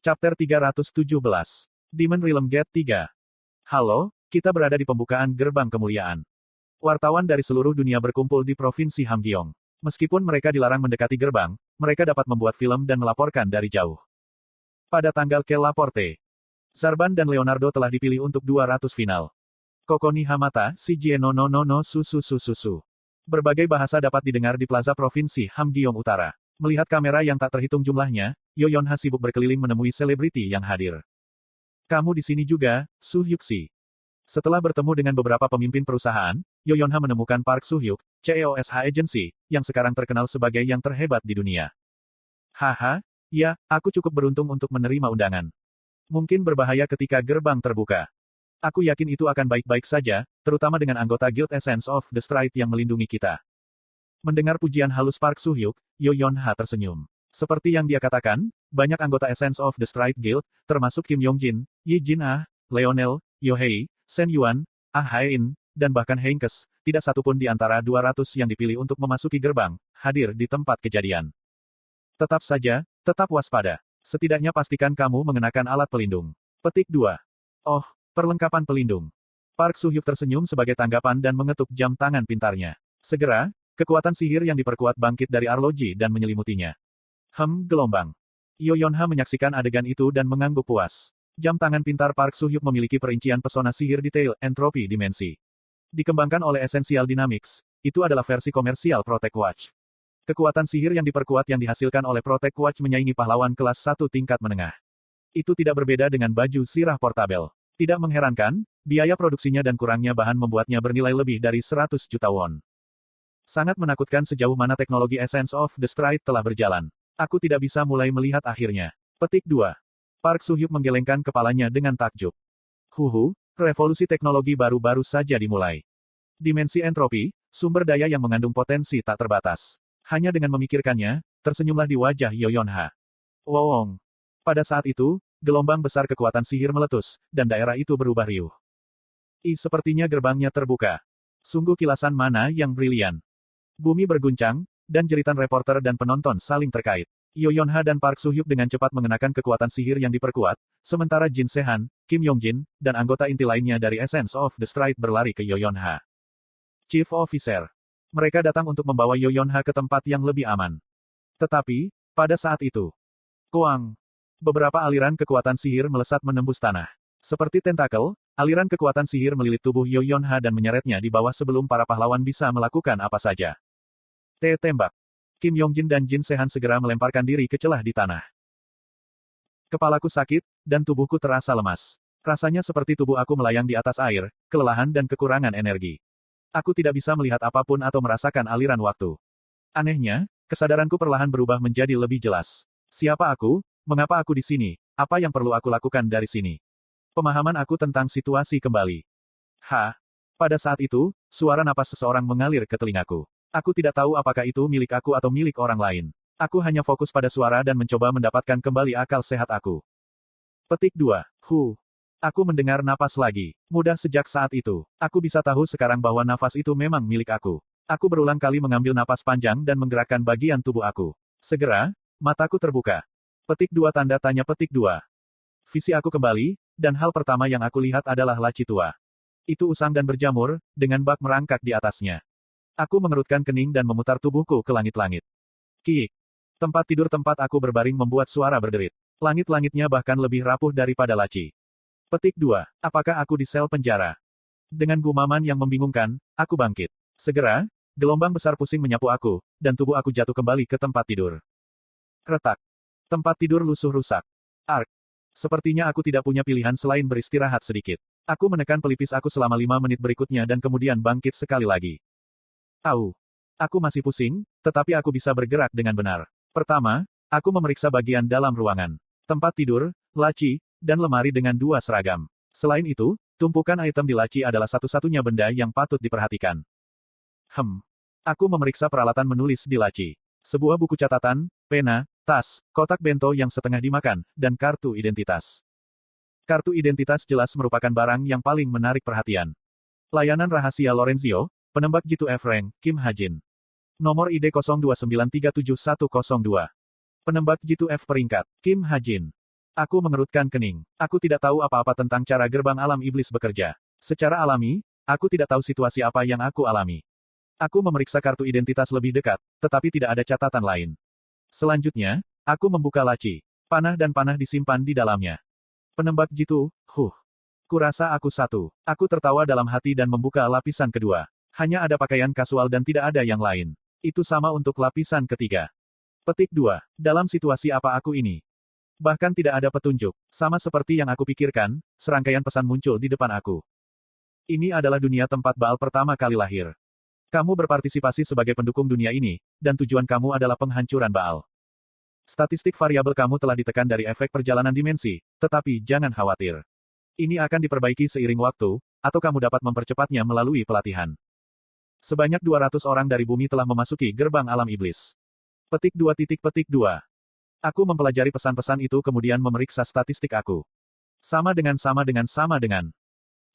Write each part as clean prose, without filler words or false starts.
Chapter 317. Demon Realm Gate 3. Halo, kita berada di pembukaan gerbang kemuliaan. Wartawan dari seluruh dunia berkumpul di Provinsi Hamgyong. Meskipun mereka dilarang mendekati gerbang, mereka dapat membuat film dan melaporkan dari jauh. Pada tanggal ke Laporte, Zarban dan Leonardo telah dipilih untuk 200 final. Kokoni Hamata, si Jieno no no no su su su su su. Berbagai bahasa dapat didengar di Plaza Provinsi Hamgyong Utara. Melihat kamera yang tak terhitung jumlahnya, Yoyonha sibuk berkeliling menemui selebriti yang hadir. Kamu di sini juga, Su Hyuk-si. Setelah bertemu dengan beberapa pemimpin perusahaan, Yoyonha menemukan Park Soo-hyuk, CEOSH Agency, yang sekarang terkenal sebagai yang terhebat di dunia. Haha, ya, aku cukup beruntung untuk menerima undangan. Mungkin berbahaya ketika gerbang terbuka. Aku yakin itu akan baik-baik saja, terutama dengan anggota Guild Essence of the Stride yang melindungi kita. Mendengar pujian halus Park Soo-hyuk, Yoyonha tersenyum. Seperti yang dia katakan, banyak anggota Essence of the Stride Guild, termasuk Kim Yongjin, Yi Jin-ah, Leonel, Yohei, Shen Yuan, Ah Hae-in, dan bahkan Heinkes, tidak satupun di antara 200 yang dipilih untuk memasuki gerbang, hadir di tempat kejadian. Tetap saja, tetap waspada. Setidaknya pastikan kamu mengenakan alat pelindung. Petik 2. Oh, perlengkapan pelindung. Park Soo-hyuk tersenyum sebagai tanggapan dan mengetuk jam tangan pintarnya. Segera, kekuatan sihir yang diperkuat bangkit dari arloji dan menyelimutinya. Gelombang. Yoyonha menyaksikan adegan itu dan mengangguk puas. Jam tangan pintar Park Soo-hyuk memiliki perincian pesona sihir detail entropi dimensi. Dikembangkan oleh Essential Dynamics, itu adalah versi komersial Protect Watch. Kekuatan sihir yang diperkuat yang dihasilkan oleh Protect Watch menyaingi pahlawan kelas 1 tingkat menengah. Itu tidak berbeda dengan baju sirah portabel. Tidak mengherankan, biaya produksinya dan kurangnya bahan membuatnya bernilai lebih dari 100 juta won. Sangat menakutkan sejauh mana teknologi Essence of the Stride telah berjalan. Aku tidak bisa mulai melihat akhirnya. Petik 2. Park Soo-hyuk menggelengkan kepalanya dengan takjub. Revolusi teknologi baru-baru saja dimulai. Dimensi entropi, sumber daya yang mengandung potensi tak terbatas. Hanya dengan memikirkannya, tersenyumlah di wajah Yoyonha. Wowong. Pada saat itu, gelombang besar kekuatan sihir meletus, dan daerah itu berubah riuh. Sepertinya gerbangnya terbuka. Sungguh kilasan mana yang brilian. Bumi berguncang, dan jeritan reporter dan penonton saling terkait. Yoyonha dan Park Soo-hyuk dengan cepat mengenakan kekuatan sihir yang diperkuat, sementara Jin Se-han, Kim Yongjin, dan anggota inti lainnya dari Essence of the Stride berlari ke Yoyonha. Chief Officer. Mereka datang untuk membawa Yoyonha ke tempat yang lebih aman. Tetapi, pada saat itu, Koang. Beberapa aliran kekuatan sihir melesat menembus tanah. Seperti tentakel, aliran kekuatan sihir melilit tubuh Yoyonha dan menyeretnya di bawah sebelum para pahlawan bisa melakukan apa saja. Tembak. Kim Yongjin dan Jin Se-han segera melemparkan diri ke celah di tanah. Kepalaku sakit, dan tubuhku terasa lemas. Rasanya seperti tubuh aku melayang di atas air, kelelahan dan kekurangan energi. Aku tidak bisa melihat apapun atau merasakan aliran waktu. Anehnya, kesadaranku perlahan berubah menjadi lebih jelas. Siapa aku? Mengapa aku di sini? Apa yang perlu aku lakukan dari sini? Pemahaman aku tentang situasi kembali. Pada saat itu, suara napas seseorang mengalir ke telingaku. Aku tidak tahu apakah itu milik aku atau milik orang lain. Aku hanya fokus pada suara dan mencoba mendapatkan kembali akal sehat aku. Petik 2. Aku mendengar napas lagi. Mudah sejak saat itu. Aku bisa tahu sekarang bahwa nafas itu memang milik aku. Aku berulang kali mengambil napas panjang dan menggerakkan bagian tubuh aku. Segera, mataku terbuka. Petik 2 tanda tanya petik 2. Visi aku kembali, dan hal pertama yang aku lihat adalah laci tua. Itu usang dan berjamur, dengan bak merangkak di atasnya. Aku mengerutkan kening dan memutar tubuhku ke langit-langit. Kiik. Tempat tidur tempat aku berbaring membuat suara berderit. Langit-langitnya bahkan lebih rapuh daripada laci. Petik 2. Apakah aku di sel penjara? Dengan gumaman yang membingungkan, aku bangkit. Segera, gelombang besar pusing menyapu aku, dan tubuh aku jatuh kembali ke tempat tidur. Retak. Tempat tidur lusuh rusak. Sepertinya aku tidak punya pilihan selain beristirahat sedikit. Aku menekan pelipis aku selama 5 menit berikutnya dan kemudian bangkit sekali lagi. Aku masih pusing, tetapi aku bisa bergerak dengan benar. Pertama, aku memeriksa bagian dalam ruangan. Tempat tidur, laci, dan lemari dengan 2 seragam. Selain itu, tumpukan item di laci adalah satu-satunya benda yang patut diperhatikan. Aku memeriksa peralatan menulis di laci. Sebuah buku catatan, pena, tas, kotak bento yang setengah dimakan, dan kartu identitas. Kartu identitas jelas merupakan barang yang paling menarik perhatian. Layanan rahasia Lorenzio, penembak G2F rank, Kim Ha-jin. Nomor ID 02937102. Penembak G2F peringkat, Kim Ha-jin. Aku mengerutkan kening. Aku tidak tahu apa-apa tentang cara gerbang alam iblis bekerja. Secara alami, aku tidak tahu situasi apa yang aku alami. Aku memeriksa kartu identitas lebih dekat, tetapi tidak ada catatan lain. Selanjutnya, aku membuka laci. Panah dan panah disimpan di dalamnya. Penembak jitu, Kurasa aku satu. Aku tertawa dalam hati dan membuka lapisan kedua. Hanya ada pakaian kasual dan tidak ada yang lain. Itu sama untuk lapisan ketiga. Petik 2. Dalam situasi apa aku ini? Bahkan tidak ada petunjuk. Sama seperti yang aku pikirkan, serangkaian pesan muncul di depan aku. Ini adalah dunia tempat Baal pertama kali lahir. Kamu berpartisipasi sebagai pendukung dunia ini, dan tujuan kamu adalah penghancuran Baal. Statistik variabel kamu telah ditekan dari efek perjalanan dimensi, tetapi jangan khawatir. Ini akan diperbaiki seiring waktu, atau kamu dapat mempercepatnya melalui pelatihan. Sebanyak 200 orang dari bumi telah memasuki gerbang alam iblis. Petik 2. Aku mempelajari pesan-pesan itu kemudian memeriksa statistik aku. Sama dengan.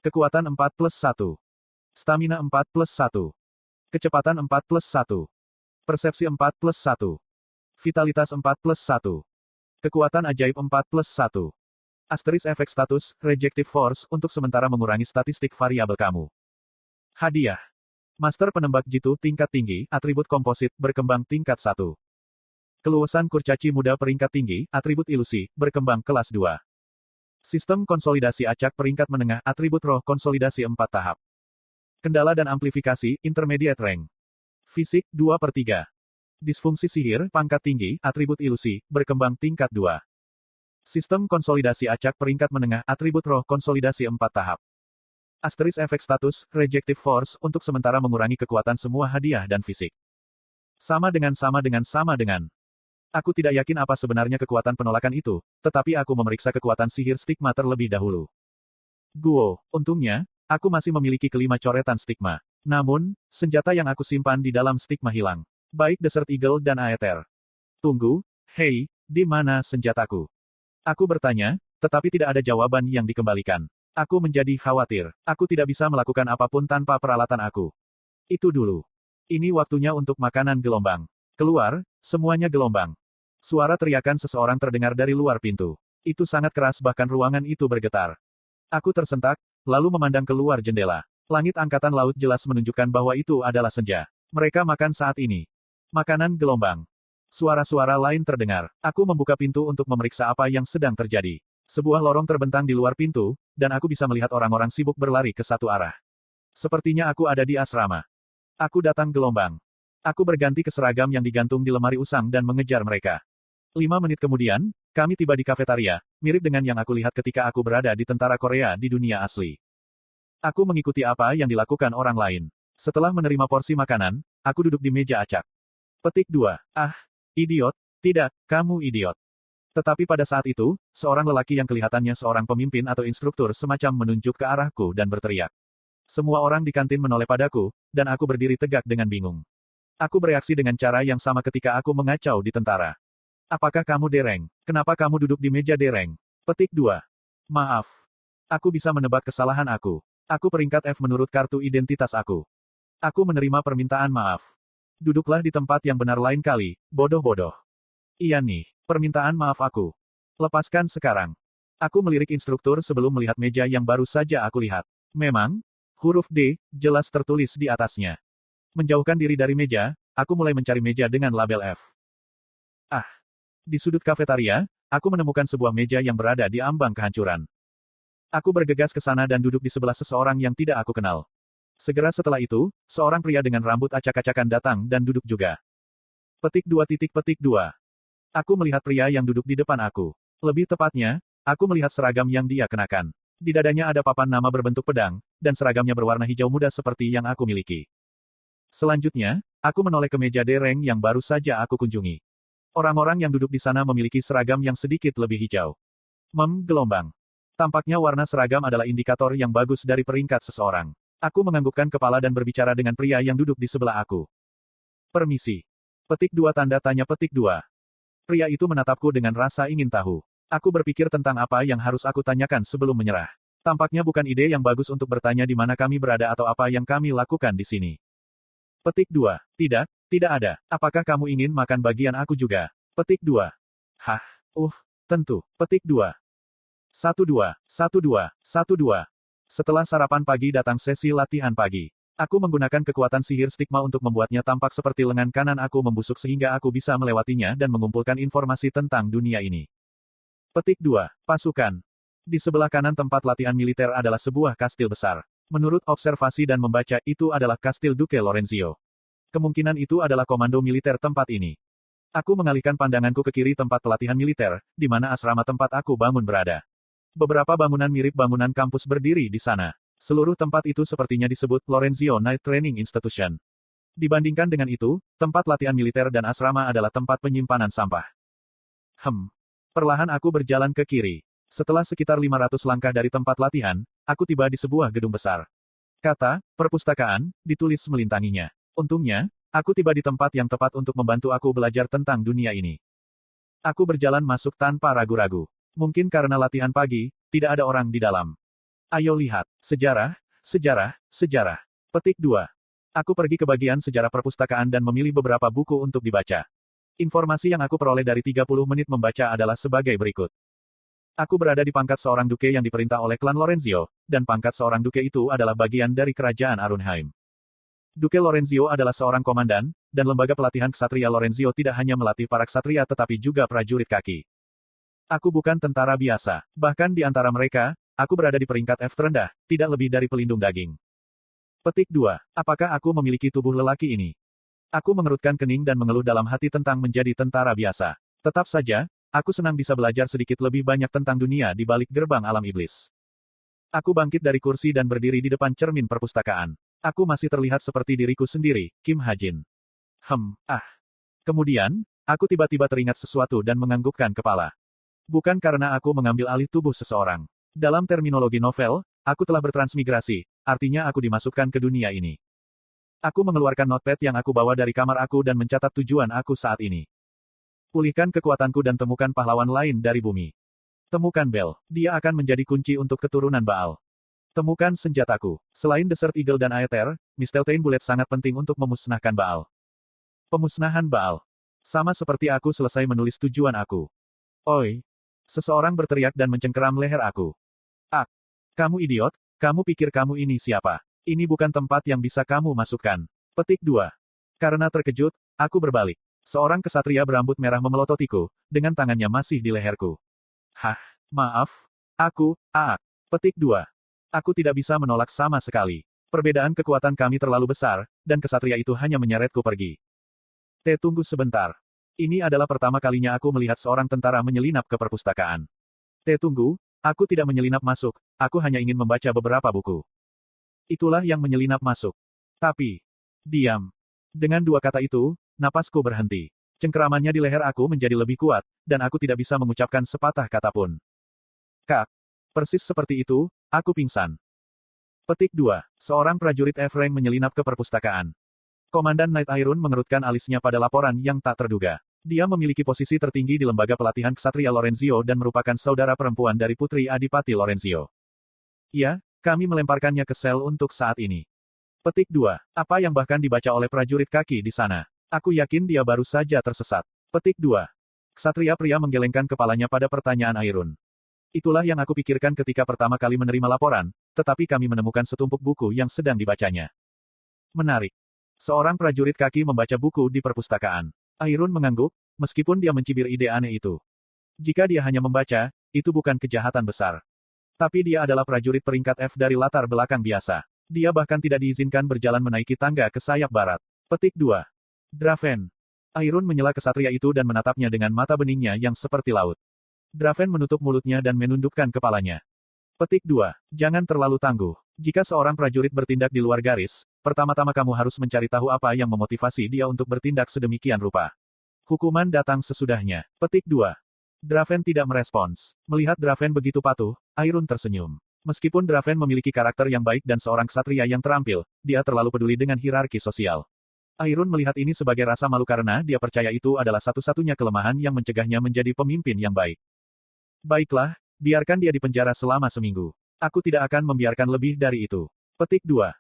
Kekuatan 4+1. Stamina 4+1. Kecepatan 4+1. Persepsi 4+1. Vitalitas 4+1. Kekuatan ajaib 4+1. Asterisk efek status, Rejective Force, untuk sementara mengurangi statistik variabel kamu. Hadiah. Master penembak jitu tingkat tinggi, atribut komposit, berkembang tingkat 1. Keluasan kurcaci muda peringkat tinggi, atribut ilusi, berkembang kelas 2. Sistem konsolidasi acak peringkat menengah, atribut roh konsolidasi 4 tahap. Kendala dan amplifikasi, intermediate rank. Fisik, 2/3. Disfungsi sihir, pangkat tinggi, atribut ilusi, berkembang tingkat 2. Sistem konsolidasi acak peringkat menengah, atribut roh konsolidasi 4 tahap. Asterisk efek status, Rejective Force, untuk sementara mengurangi kekuatan semua hadiah dan fisik. Sama dengan. Aku tidak yakin apa sebenarnya kekuatan penolakan itu, tetapi aku memeriksa kekuatan sihir stigma terlebih dahulu. Untungnya, aku masih memiliki kelima coretan stigma. Namun, senjata yang aku simpan di dalam stigma hilang. Baik Desert Eagle dan Aether. Tunggu, hei, di mana senjataku? Aku bertanya, tetapi tidak ada jawaban yang dikembalikan. Aku menjadi khawatir. Aku tidak bisa melakukan apapun tanpa peralatan aku. Itu dulu. Ini waktunya untuk makanan gelombang. Keluar, semuanya gelombang. Suara teriakan seseorang terdengar dari luar pintu. Itu sangat keras bahkan ruangan itu bergetar. Aku tersentak, lalu memandang keluar jendela. Langit angkatan laut jelas menunjukkan bahwa itu adalah senja. Mereka makan saat ini. Makanan gelombang. Suara-suara lain terdengar. Aku membuka pintu untuk memeriksa apa yang sedang terjadi. Sebuah lorong terbentang di luar pintu, dan aku bisa melihat orang-orang sibuk berlari ke satu arah. Sepertinya aku ada di asrama. Aku datang gelombang. Aku berganti ke seragam yang digantung di lemari usang dan mengejar mereka. 5 menit kemudian, kami tiba di kafetaria, mirip dengan yang aku lihat ketika aku berada di tentara Korea di dunia asli. Aku mengikuti apa yang dilakukan orang lain. Setelah menerima porsi makanan, aku duduk di meja acak. Petik 2. Idiot. Tidak, kamu idiot. Tetapi pada saat itu, seorang lelaki yang kelihatannya seorang pemimpin atau instruktur semacam menunjuk ke arahku dan berteriak. Semua orang di kantin menoleh padaku, dan aku berdiri tegak dengan bingung. Aku bereaksi dengan cara yang sama ketika aku mengacau di tentara. Apakah kamu dereng? Kenapa kamu duduk di meja dereng? Petik 2. Maaf. Aku bisa menebak kesalahan aku. Aku peringkat F menurut kartu identitas aku. Aku menerima permintaan maaf. Duduklah di tempat yang benar lain kali, bodoh-bodoh. Iya nih, permintaan maaf aku. Lepaskan sekarang. Aku melirik instruktur sebelum melihat meja yang baru saja aku lihat. Memang, huruf D, jelas tertulis di atasnya. Menjauhkan diri dari meja, aku mulai mencari meja dengan label F. Di sudut kafetaria, aku menemukan sebuah meja yang berada di ambang kehancuran. Aku bergegas ke sana dan duduk di sebelah seseorang yang tidak aku kenal. Segera setelah itu, seorang pria dengan rambut acak-acakan datang dan duduk juga. Petik 2. Aku melihat pria yang duduk di depan aku. Lebih tepatnya, aku melihat seragam yang dia kenakan. Di dadanya ada papan nama berbentuk pedang, dan seragamnya berwarna hijau muda seperti yang aku miliki. Selanjutnya, aku menoleh ke meja dereng yang baru saja aku kunjungi. Orang-orang yang duduk di sana memiliki seragam yang sedikit lebih hijau. Gelombang. Tampaknya warna seragam adalah indikator yang bagus dari peringkat seseorang. Aku menganggukkan kepala dan berbicara dengan pria yang duduk di sebelah aku. Permisi. Petik 2 tanda tanya petik 2. Pria itu menatapku dengan rasa ingin tahu. Aku berpikir tentang apa yang harus aku tanyakan sebelum menyerah. Tampaknya bukan ide yang bagus untuk bertanya di mana kami berada atau apa yang kami lakukan di sini. Petik 2. Tidak ada. Apakah kamu ingin makan bagian aku juga? Petik 2. Tentu. Petik 2. 12, 12, 12. Setelah sarapan pagi datang sesi latihan pagi. Aku menggunakan kekuatan sihir stigma untuk membuatnya tampak seperti lengan kanan aku membusuk sehingga aku bisa melewatinya dan mengumpulkan informasi tentang dunia ini. Petik 2. Pasukan. Di sebelah kanan tempat latihan militer adalah sebuah kastil besar. Menurut observasi dan membaca, itu adalah kastil Duke Lorenzio. Kemungkinan itu adalah komando militer tempat ini. Aku mengalihkan pandanganku ke kiri tempat pelatihan militer, di mana asrama tempat aku bangun berada. Beberapa bangunan mirip bangunan kampus berdiri di sana. Seluruh tempat itu sepertinya disebut Lorenzio Night Training Institution. Dibandingkan dengan itu, tempat latihan militer dan asrama adalah tempat penyimpanan sampah. Perlahan aku berjalan ke kiri. Setelah sekitar 500 langkah dari tempat latihan, aku tiba di sebuah gedung besar. Kata, perpustakaan, ditulis melintanginya. Untungnya, aku tiba di tempat yang tepat untuk membantu aku belajar tentang dunia ini. Aku berjalan masuk tanpa ragu-ragu. Mungkin karena latihan pagi, tidak ada orang di dalam. Ayo lihat. Sejarah, sejarah, sejarah. Petik 2. Aku pergi ke bagian sejarah perpustakaan dan memilih beberapa buku untuk dibaca. Informasi yang aku peroleh dari 30 menit membaca adalah sebagai berikut. Aku berada di pangkat seorang duke yang diperintah oleh klan Lorenzio, dan pangkat seorang duke itu adalah bagian dari kerajaan Arunheim. Duke Lorenzio adalah seorang komandan, dan lembaga pelatihan ksatria Lorenzio tidak hanya melatih para ksatria tetapi juga prajurit kaki. Aku bukan tentara biasa. Bahkan di antara mereka, aku berada di peringkat F terendah, tidak lebih dari pelindung daging. Petik 2. Apakah aku memiliki tubuh lelaki ini? Aku mengerutkan kening dan mengeluh dalam hati tentang menjadi tentara biasa. Tetap saja, aku senang bisa belajar sedikit lebih banyak tentang dunia di balik gerbang alam iblis. Aku bangkit dari kursi dan berdiri di depan cermin perpustakaan. Aku masih terlihat seperti diriku sendiri, Kim Ha-jin. Kemudian, aku tiba-tiba teringat sesuatu dan menganggukkan kepala. Bukan karena aku mengambil alih tubuh seseorang. Dalam terminologi novel, aku telah bertransmigrasi, artinya aku dimasukkan ke dunia ini. Aku mengeluarkan notepad yang aku bawa dari kamar aku dan mencatat tujuan aku saat ini. Pulihkan kekuatanku dan temukan pahlawan lain dari bumi. Temukan Bel. Dia akan menjadi kunci untuk keturunan Baal. Temukan senjataku. Selain Desert Eagle dan Aether, Mistletoe Bullet sangat penting untuk memusnahkan Baal. Pemusnahan Baal. Sama seperti aku selesai menulis tujuan aku. Oi! Seseorang berteriak dan mencengkeram leher aku. Kamu idiot, kamu pikir kamu ini siapa? Ini bukan tempat yang bisa kamu masukkan. Petik 2. Karena terkejut, aku berbalik. Seorang kesatria berambut merah memelototiku, dengan tangannya masih di leherku. Maaf. Petik 2. Aku tidak bisa menolak sama sekali. Perbedaan kekuatan kami terlalu besar, dan kesatria itu hanya menyeretku pergi. Tunggu sebentar. Ini adalah pertama kalinya aku melihat seorang tentara menyelinap ke perpustakaan. Tunggu, aku tidak menyelinap masuk, aku hanya ingin membaca beberapa buku. Itulah yang menyelinap masuk. Tapi, diam. Dengan dua kata itu, napasku berhenti. Cengkeramannya di leher aku menjadi lebih kuat, dan aku tidak bisa mengucapkan sepatah kata pun. Persis seperti itu, aku pingsan. Petik 2. Seorang prajurit F-rank menyelinap ke perpustakaan. Komandan Knight Irun mengerutkan alisnya pada laporan yang tak terduga. Dia memiliki posisi tertinggi di lembaga pelatihan ksatria Lorenzio dan merupakan saudara perempuan dari Putri Adipati Lorenzio. Ya, kami melemparkannya ke sel untuk saat ini. Petik 2. Apa yang bahkan dibaca oleh prajurit kaki di sana? Aku yakin dia baru saja tersesat. Petik 2. Ksatria pria menggelengkan kepalanya pada pertanyaan Irun. Itulah yang aku pikirkan ketika pertama kali menerima laporan, tetapi kami menemukan setumpuk buku yang sedang dibacanya. Menarik. Seorang prajurit kaki membaca buku di perpustakaan. Irun mengangguk, meskipun dia mencibir ide aneh itu. Jika dia hanya membaca, itu bukan kejahatan besar. Tapi dia adalah prajurit peringkat F dari latar belakang biasa. Dia bahkan tidak diizinkan berjalan menaiki tangga ke sayap barat. Petik 2. Draven. Irun menyela kesatria itu dan menatapnya dengan mata beningnya yang seperti laut. Draven menutup mulutnya dan menundukkan kepalanya. Petik 2. Jangan terlalu tangguh. Jika seorang prajurit bertindak di luar garis, pertama-tama kamu harus mencari tahu apa yang memotivasi dia untuk bertindak sedemikian rupa. Hukuman datang sesudahnya. Petik 2. Draven tidak merespons. Melihat Draven begitu patuh, Irun tersenyum. Meskipun Draven memiliki karakter yang baik dan seorang ksatria yang terampil, dia terlalu peduli dengan hierarki sosial. Irun melihat ini sebagai rasa malu karena dia percaya itu adalah satu-satunya kelemahan yang mencegahnya menjadi pemimpin yang baik. Baiklah, biarkan dia di penjara selama seminggu. Aku tidak akan membiarkan lebih dari itu. Petik 2.